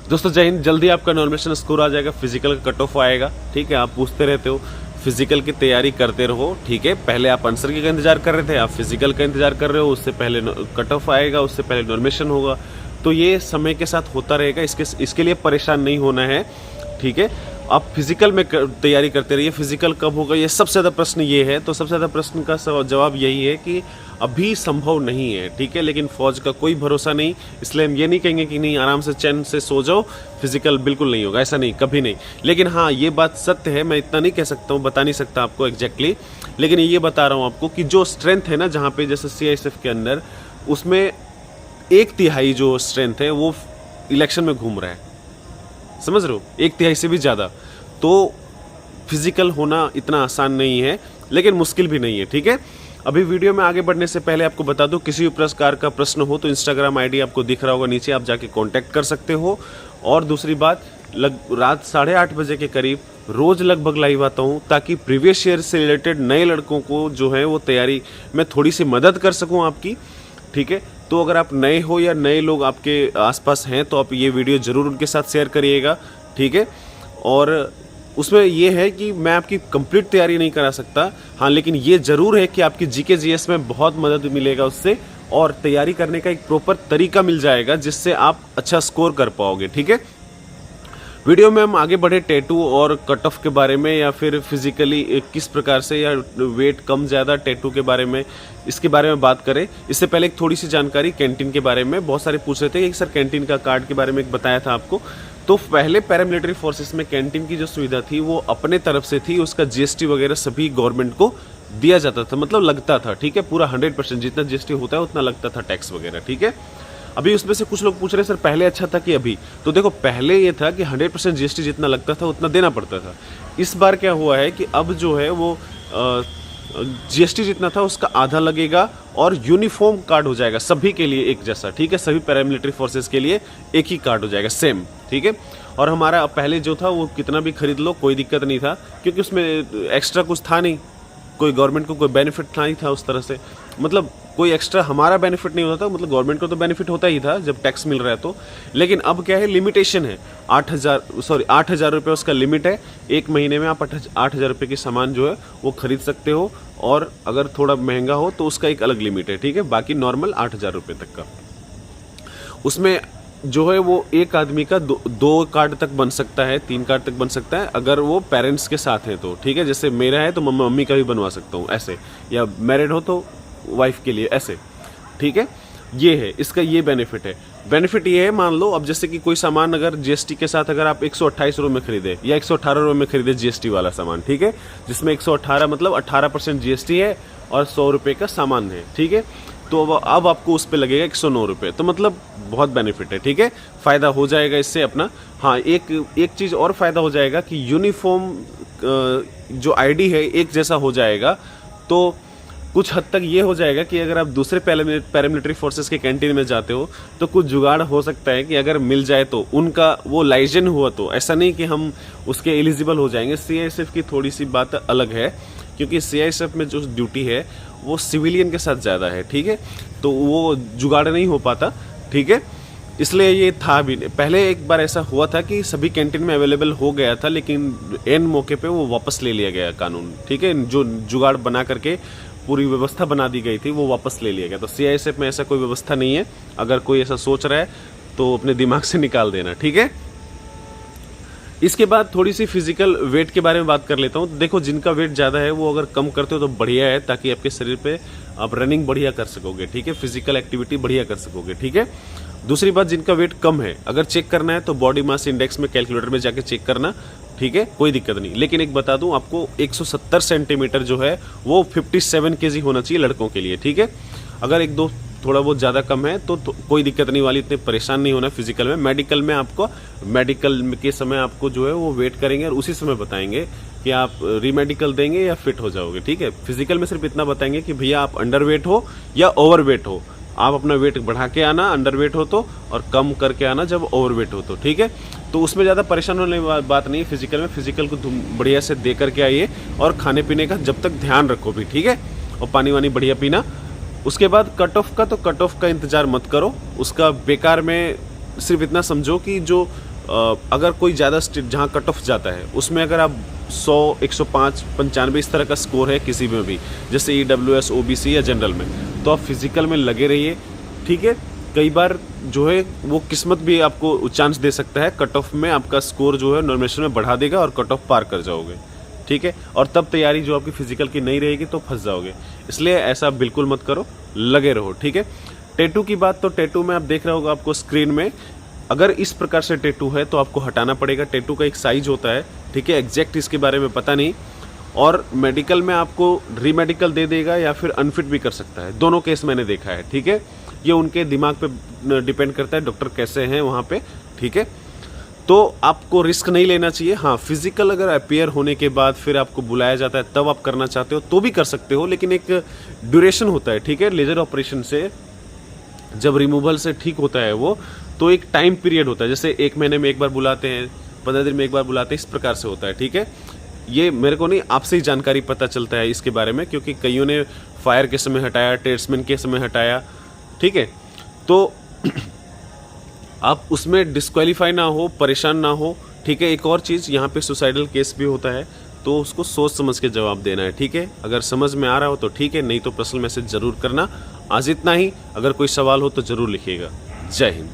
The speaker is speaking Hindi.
दोस्तों जय हिंद। जल्दी आपका नॉमिनेशन स्कोर आ जाएगा, फिजिकल का कट ऑफ आएगा। ठीक है, आप पूछते रहते हो, फिजिकल की तैयारी करते रहो। ठीक है, पहले आप आंसर की का इंतजार कर रहे थे, आप फिजिकल का इंतजार कर रहे हो, उससे पहले कट ऑफ आएगा, उससे पहले नॉमिनेशन होगा। तो ये समय के साथ होता रहेगा, इसके लिए परेशान नहीं होना है। ठीक है, आप फिजिकल में तैयारी करते रहिए। फिजिकल कब होगा, ये सबसे ज़्यादा प्रश्न ये है। तो सबसे ज़्यादा प्रश्न का जवाब यही है कि अभी संभव नहीं है। ठीक है, लेकिन फौज का कोई भरोसा नहीं, इसलिए हम ये नहीं कहेंगे कि नहीं आराम से चैन से सो जाओ, फिजिकल बिल्कुल नहीं होगा, ऐसा नहीं, कभी नहीं। लेकिन हाँ, ये बात सत्य है, मैं इतना नहीं कह सकता हूँ, बता नहीं सकता आपको एग्जैक्टली, लेकिन ये बता रहा हूँ आपको कि जो स्ट्रेंथ है ना, जहाँ पे जैसे CISF के अंदर, उसमें 1/3 जो स्ट्रेंथ है वो इलेक्शन में घूम रहा है, समझ रहे हो, 1/3 से भी ज़्यादा। तो फिजिकल होना इतना आसान नहीं है, लेकिन मुश्किल भी नहीं है। ठीक है, अभी वीडियो में आगे बढ़ने से पहले आपको बता दूं, किसी भी प्रकार का प्रश्न हो तो इंस्टाग्राम आईडी आपको दिख रहा होगा नीचे, आप जाके कांटेक्ट कर सकते हो। और दूसरी बात, रात 8:30 बजे के करीब रोज लगभग लाइव आता हूं, ताकि प्रीवियस ईयर से रिलेटेड नए लड़कों को जो है वो तैयारी में थोड़ी सी मदद कर सकूं आपकी। ठीक है, तो अगर आप नए हो या नए लोग आपके आसपास हैं तो आप ये वीडियो ज़रूर उनके साथ शेयर करिएगा। ठीक है, और उसमें ये है कि मैं आपकी कंप्लीट तैयारी नहीं करा सकता, हाँ, लेकिन ये ज़रूर है कि आपकी GK GS में बहुत मदद मिलेगा उससे, और तैयारी करने का एक प्रॉपर तरीका मिल जाएगा जिससे आप अच्छा स्कोर कर पाओगे। ठीक है, वीडियो में हम आगे बढ़े टैटू और कट ऑफ के बारे में, या फिर फिजिकली किस प्रकार से, या वेट कम ज़्यादा टैटू के बारे में, इसके बारे में बात करें। इससे पहले एक थोड़ी सी जानकारी कैंटीन के बारे में, बहुत सारे पूछ रहे थे कि सर कैंटीन का कार्ड के बारे में एक बताया था आपको। तो पहले पैरामिलिट्री फोर्सेस में कैंटीन की जो सुविधा थी वो अपने तरफ से थी, उसका GST वगैरह सभी गवर्नमेंट को दिया जाता था, मतलब लगता था। ठीक है, पूरा 100% जितना GST होता है उतना लगता था, टैक्स वगैरह। ठीक है, अभी उसमें से कुछ लोग पूछ रहे हैं सर पहले अच्छा था कि अभी, तो देखो पहले ये था कि 100% GST जितना लगता था उतना देना पड़ता था। इस बार क्या हुआ है कि अब जो है वो GST जितना था उसका आधा लगेगा, और यूनिफॉर्म कार्ड हो जाएगा सभी के लिए एक जैसा। ठीक है, सभी पैरामिलिट्री फोर्सेस के लिए एक ही कार्ड हो जाएगा, सेम। ठीक है, और हमारा पहले जो था वो कितना भी खरीद लो कोई दिक्कत नहीं था, क्योंकि उसमें एक्स्ट्रा कुछ था नहीं, कोई गवर्नमेंट को कोई बेनिफिट नहीं था उस तरह से, मतलब कोई एक्स्ट्रा हमारा बेनिफिट नहीं होता था, मतलब गवर्नमेंट को तो बेनिफिट होता ही था जब टैक्स मिल रहा है तो। लेकिन अब क्या है, लिमिटेशन है, 8,000 रुपये उसका लिमिट है। एक महीने में आप 8,000 रुपये की सामान जो है वो खरीद सकते हो, और अगर थोड़ा महंगा हो तो उसका एक अलग लिमिट है। ठीक है, बाकी नॉर्मल 8,000 रुपये तक का। उसमें जो है वो एक आदमी का 2 कार्ड तक बन सकता है, 3 कार्ड तक बन सकता है, अगर वो पेरेंट्स के साथ है तो। ठीक है, जैसे मेरा है तो मम्मी का भी बनवा सकता हूँ ऐसे, या मैरिड हो तो वाइफ के लिए ऐसे। ठीक है, ये है इसका, ये बेनिफिट है। बेनिफिट ये है, मान लो अब जैसे कि कोई सामान अगर GST के साथ अगर आप 128 रुपये में खरीदे या 118 रुपये में खरीदे GST वाला सामान, ठीक है, जिसमें 118 मतलब 18% GST है और 100 रुपये का सामान है। ठीक है, तो अब आपको उस पर लगेगा 109 रुपये, तो मतलब बहुत बेनिफिट है। ठीक है, फ़ायदा हो जाएगा इससे अपना। हाँ, एक चीज़ और फ़ायदा हो जाएगा कि यूनिफॉर्म जो ID है एक जैसा हो जाएगा, तो कुछ हद तक ये हो जाएगा कि अगर आप दूसरे पैरामिलिट्री फोर्सेस के कैंटीन में जाते हो तो कुछ जुगाड़ हो सकता है कि अगर मिल जाए तो उनका वो लाइजन हुआ, तो ऐसा नहीं कि हम उसके एलिजिबल हो जाएंगे। CISF की थोड़ी सी बात अलग है, क्योंकि CISF में जो ड्यूटी है वो सिविलियन के साथ ज़्यादा है। ठीक है, तो वो जुगाड़ नहीं हो पाता। ठीक है, इसलिए ये था भी, पहले एक बार ऐसा हुआ था कि सभी कैंटीन में अवेलेबल हो गया था, लेकिन एन मौके पे वो वापस ले लिया गया कानून। ठीक है, जो जुगाड़ बना करके पूरी व्यवस्था बना दी गई थी वो वापस ले लिया गया। तो CISF में ऐसा कोई व्यवस्था नहीं है, अगर कोई ऐसा सोच रहा है तो अपने दिमाग से निकाल देना। ठीक है, इसके बाद थोड़ी सी फिजिकल वेट के बारे में बात कर लेता हूँ। देखो, जिनका वेट ज़्यादा है वो अगर कम करते हो तो बढ़िया है, ताकि आपके शरीर पे आप रनिंग बढ़िया कर सकोगे। ठीक है, फिजिकल एक्टिविटी बढ़िया कर सकोगे। ठीक है, दूसरी बात, जिनका वेट कम है अगर चेक करना है तो बॉडी मास इंडेक्स में कैलकुलेटर में जाके चेक करना। ठीक है, कोई दिक्कत नहीं। लेकिन एक बता दूं आपको, 170 सेंटीमीटर जो है वो 57 kg होना चाहिए लड़कों के लिए। ठीक है, अगर 1-2 थोड़ा बहुत ज़्यादा कम है तो कोई दिक्कत नहीं वाली, इतने परेशान नहीं होना फिजिकल में। मेडिकल के समय आपको जो है वो वेट करेंगे और उसी समय बताएंगे कि आप रीमेडिकल देंगे या फिट हो जाओगे। ठीक है, फिजिकल में सिर्फ इतना बताएंगे कि भैया आप अंडर वेट हो या ओवर वेट हो, आप अपना वेट बढ़ा के आना अंडर वेट हो तो, और कम करके आना जब ओवर वेट हो तो। ठीक है, तो उसमें ज़्यादा परेशान होने की बात नहीं है। फिजिकल में फिजिकल को बढ़िया से दे करके आइए, और खाने पीने का जब तक ध्यान रखो भी। ठीक है, और पानी वानी बढ़िया पीना। उसके बाद कट ऑफ का इंतज़ार मत करो, उसका बेकार में सिर्फ इतना समझो कि जो अगर कोई ज़्यादा स्टेट जहाँ कट ऑफ जाता है उसमें अगर आप 100, 105, 95 इस तरह का स्कोर है किसी में भी, जैसे EWS, OBC या जनरल में, तो आप फिजिकल में लगे रहिए, ठीक है। कई बार जो है वो किस्मत भी आपको चांस दे सकता है, कट ऑफ में आपका स्कोर जो है नॉमिनेशन में बढ़ा देगा और कट ऑफ पार कर जाओगे, ठीक है। और तब तैयारी जो आपकी फिजिकल की नहीं रहेगी तो फंस जाओगे, इसलिए ऐसा बिल्कुल मत करो, लगे रहो, ठीक है। टैटू की बात, तो टैटू में आप देख रहे होगा आपको स्क्रीन में, अगर इस प्रकार से टैटू है तो आपको हटाना पड़ेगा। टैटू का एक साइज होता है, ठीक है, एग्जैक्ट इसके बारे में पता नहीं, और मेडिकल में आपको रीमेडिकल दे देगा या फिर अनफिट भी कर सकता है, दोनों केस मैंने देखा है, ठीक है। ये उनके दिमाग पे डिपेंड करता है डॉक्टर कैसे हैं वहाँ पे, ठीक है। तो आपको रिस्क नहीं लेना चाहिए। हाँ, फिजिकल अगर अपियर होने के बाद फिर आपको बुलाया जाता है तब आप करना चाहते हो तो भी कर सकते हो, लेकिन एक ड्यूरेशन होता है, ठीक है। लेजर ऑपरेशन से जब रिमूवल से ठीक होता है वो, तो एक टाइम पीरियड होता है, जैसे 1 महीने में एक बार बुलाते हैं, 15 दिन में एक बार बुलाते हैं, इस प्रकार से होता है, ठीक है। ये मेरे को नहीं, आपसे ही जानकारी पता चलता है इसके बारे में, क्योंकि कईयों ने फायर के समय हटाया, ट्रेड्समैन के समय हटाया, ठीक है। तो आप उसमें डिस्क्वालीफाई ना हो, परेशान ना हो, ठीक है। एक और चीज़, यहाँ पे सुसाइडल केस भी होता है, तो उसको सोच समझ के जवाब देना है, ठीक है। अगर समझ में आ रहा हो तो ठीक है, नहीं तो पर्सनल मैसेज जरूर करना। आज इतना ही, अगर कोई सवाल हो तो जरूर लिखिएगा। जय हिंद।